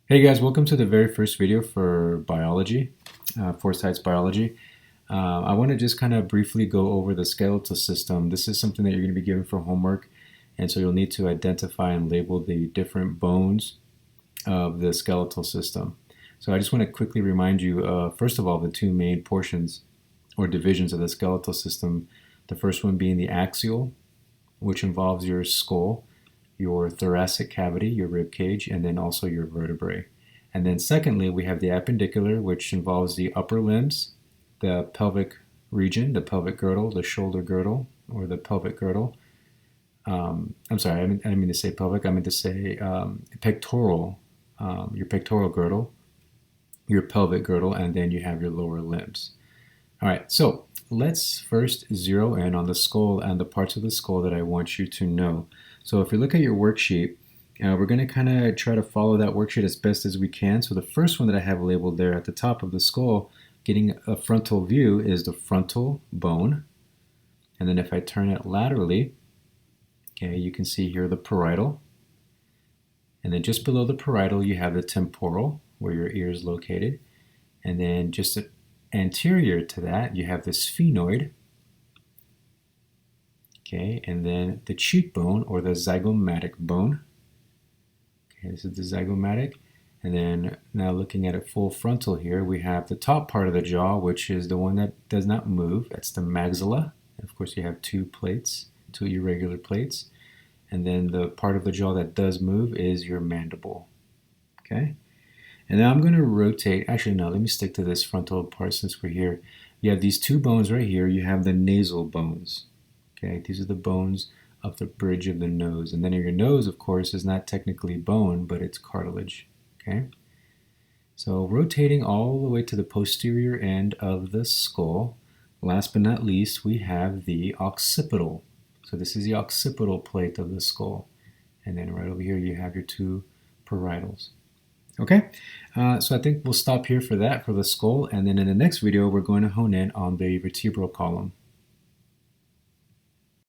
Hey guys, welcome to the very first video for biology, Forsyth's biology. I want to just kind of briefly go over the skeletal system. This is something that you're going to be given for homework, and so you'll need to identify and label the different bones of the skeletal system. So I just want to quickly remind you, first of all, the two main portions or divisions of the skeletal system. The first one being the axial, which involves your skull, your thoracic cavity, your rib cage, and then also your vertebrae. And then secondly, we have the appendicular, which involves the upper limbs, the pelvic region, the pelvic girdle, the shoulder girdle, or the pelvic girdle. I'm sorry, I didn't mean to say pelvic, I meant to say pectoral, your pectoral girdle, your pelvic girdle, and then you have your lower limbs. All right, so let's first zero in on the skull and the parts of the skull that I want you to know. So if you look at your worksheet, we're going to kind of try to follow that worksheet as best as we can. So the first one that I have labeled there at the top of the skull, getting a frontal view, is the frontal bone. And then if I turn it laterally, okay, you can see here the parietal. And then just below the parietal, you have the temporal, where your ear is located. And then just anterior to that, you have the sphenoid. Okay, and then the cheekbone, or the zygomatic bone. Okay, this is the zygomatic. And then now looking at it full frontal here, we have the top part of the jaw, which is the one that does not move. That's the maxilla. And of course, you have two plates, two irregular plates. And then the part of the jaw that does move is your mandible. Okay? And now I'm going to rotate. Actually, no, let me stick to this frontal part since we're here. You have these two bones right here. You have the nasal bones. Okay, these are the bones of the bridge of the nose. And then your nose, of course, is not technically bone, but it's cartilage. Okay, so rotating all the way to the posterior end of the skull. Last but not least, we have the occipital. So this is the occipital plate of the skull. And then right over here, you have your two parietals. Okay, so I think we'll stop here for that, for the skull. And then in the next video, we're going to hone in on the vertebral column.